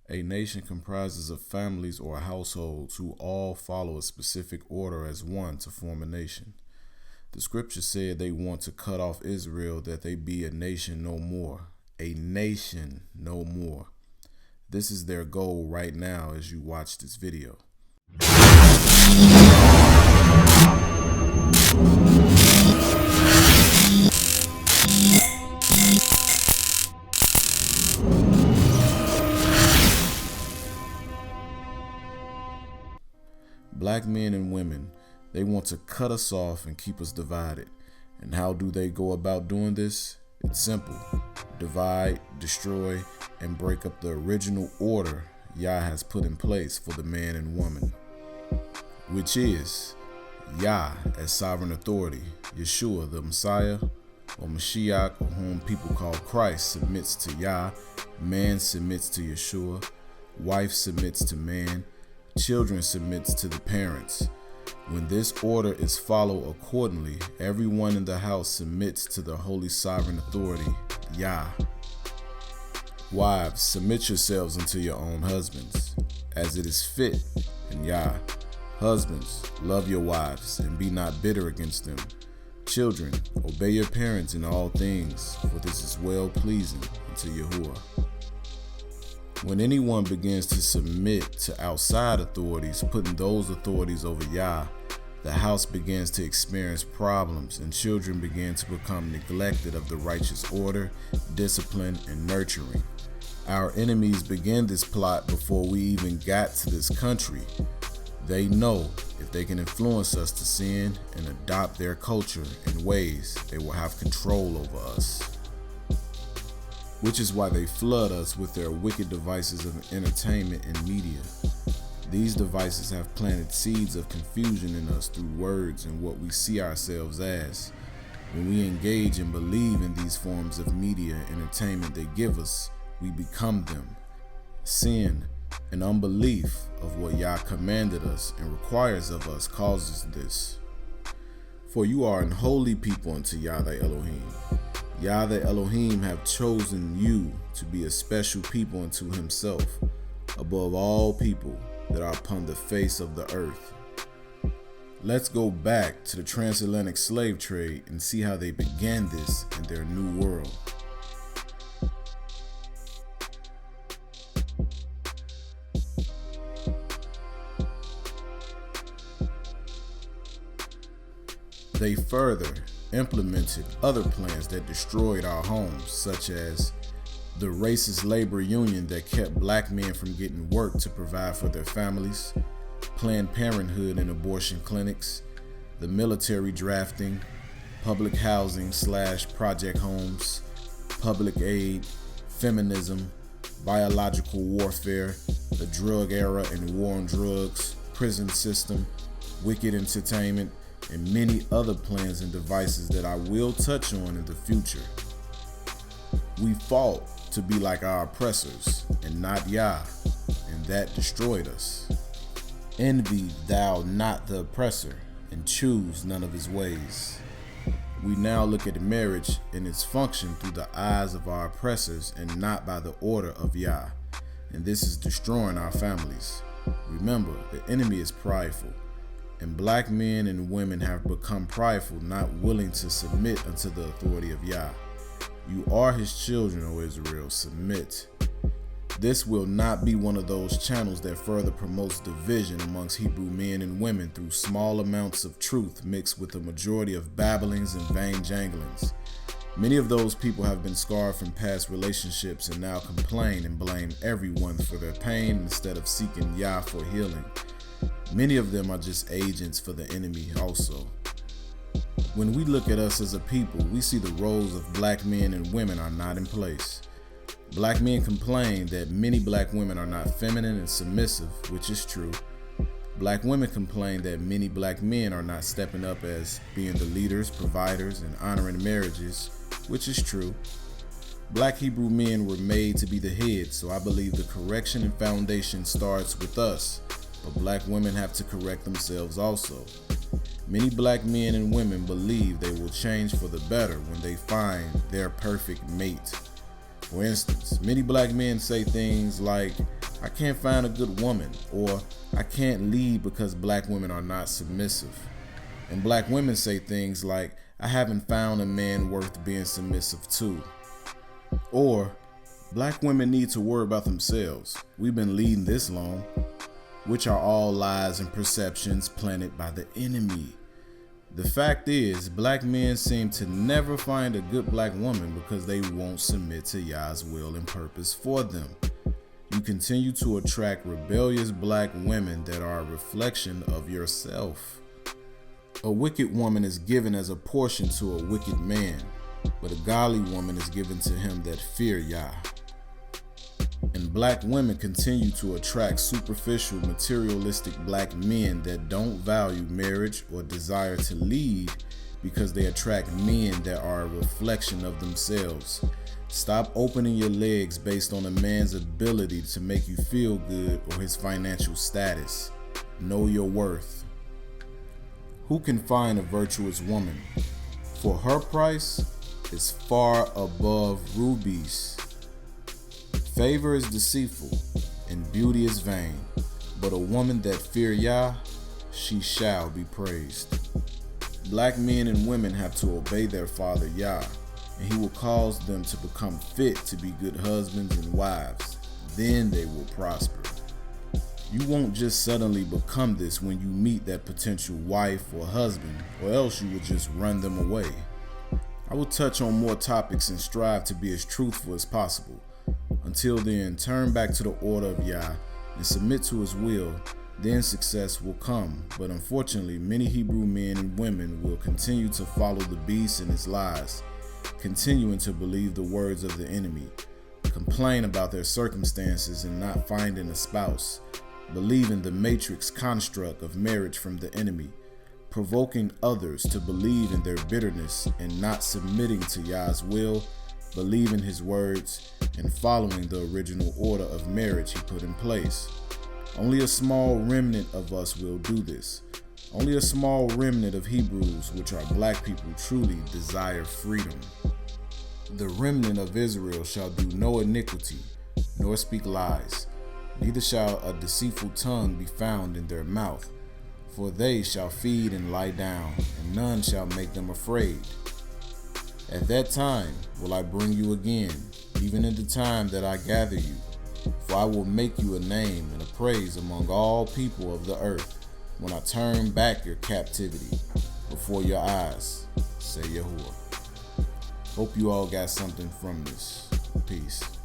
A nation comprises of families or households who all follow a specific order as one to form a nation. The scripture said they want to cut off Israel that they be a nation no more. A nation no more. This is their goal right now as you watch this video. Black men and women, they want to cut us off and keep us divided. And how do they go about doing this? It's simple. Divide, destroy, and break up the original order Yah has put in place for the man and woman, which is Yah as sovereign authority, Yeshua the Messiah, or Mashiach, or whom people call Christ, submits to Yah, man submits to Yeshua, wife submits to man, children submits to the parents. When this order is followed accordingly, everyone in the house submits to the holy sovereign authority, Yah. Wives, submit yourselves unto your own husbands, as it is fit in Yah. Husbands, love your wives, and be not bitter against them. Children, obey your parents in all things, for this is well pleasing unto Yahuwah. When anyone begins to submit to outside authorities, putting those authorities over Yah, the house begins to experience problems and children begin to become neglected of the righteous order, discipline, and nurturing. Our enemies begin this plot before we even got to this country. They know if they can influence us to sin and adopt their culture and ways, they will have control over us. Which is why they flood us with their wicked devices of entertainment and media. These devices have planted seeds of confusion in us through words and what we see ourselves as. When we engage and believe in these forms of media and entertainment they give us, we become them. Sin and unbelief of what Yah commanded us and requires of us causes this. For you are an holy people unto Yah thy Elohim. Yah the Elohim have chosen you to be a special people unto himself, above all people that are upon the face of the earth. Let's go back to the transatlantic slave trade and see how they began this in their new world. They further implemented other plans that destroyed our homes, such as the racist labor union that kept black men from getting work to provide for their families, Planned Parenthood and abortion clinics, the military drafting, public housing / project homes, public aid, feminism, biological warfare, the drug era and war on drugs, prison system, wicked entertainment, and many other plans and devices that I will touch on in the future. We fought to be like our oppressors and not Yah, and that destroyed us. Envy thou not the oppressor, and choose none of his ways. We now look at marriage and its function through the eyes of our oppressors and not by the order of Yah, and this is destroying our families. Remember, the enemy is prideful, and black men and women have become prideful, not willing to submit unto the authority of Yah. You are his children, O Israel, submit. This will not be one of those channels that further promotes division amongst Hebrew men and women through small amounts of truth mixed with a majority of babblings and vain janglings. Many of those people have been scarred from past relationships and now complain and blame everyone for their pain instead of seeking Yah for healing. Many of them are just agents for the enemy also. When we look at us as a people, we see the roles of black men and women are not in place. Black men complain that many black women are not feminine and submissive, which is true. Black women complain that many black men are not stepping up as being the leaders, providers, and honoring marriages, which is true. Black Hebrew men were made to be the head, so I believe the correction and foundation starts with us, but black women have to correct themselves also. Many black men and women believe they will change for the better when they find their perfect mate. For instance, many black men say things like, I can't find a good woman, or I can't lead because black women are not submissive. And black women say things like, I haven't found a man worth being submissive to. Or, black women need to worry about themselves. We've been leading this long. Which are all lies and perceptions planted by the enemy. The fact is, black men seem to never find a good black woman because they won't submit to Yah's will and purpose for them. You continue to attract rebellious black women that are a reflection of yourself. A wicked woman is given as a portion to a wicked man, but a godly woman is given to him that fear Yah. And black women continue to attract superficial, materialistic black men that don't value marriage or desire to lead because they attract men that are a reflection of themselves. Stop opening your legs based on a man's ability to make you feel good or his financial status. Know your worth. Who can find a virtuous woman? For her price is far above rubies. Favor is deceitful, and beauty is vain, but a woman that fear Yah, she shall be praised. Black men and women have to obey their father Yah, and he will cause them to become fit to be good husbands and wives. Then they will prosper. You won't just suddenly become this when you meet that potential wife or husband, or else you will just run them away. I will touch on more topics and strive to be as truthful as possible. Until then, turn back to the order of Yah and submit to his will, then success will come. But unfortunately, many Hebrew men and women will continue to follow the beast and his lies, continuing to believe the words of the enemy, complain about their circumstances and not finding a spouse, believing the matrix construct of marriage from the enemy, provoking others to believe in their bitterness and not submitting to Yah's will, believing his words, and following the original order of marriage he put in place. Only a small remnant of us will do this. Only a small remnant of Hebrews, which are black people, truly desire freedom. The remnant of Israel shall do no iniquity, nor speak lies, neither shall a deceitful tongue be found in their mouth. For they shall feed and lie down, and none shall make them afraid. At that time will I bring you again, even in the time that I gather you. For I will make you a name and a praise among all people of the earth, when I turn back your captivity before your eyes, say Yahuwah. Hope you all got something from this. Peace.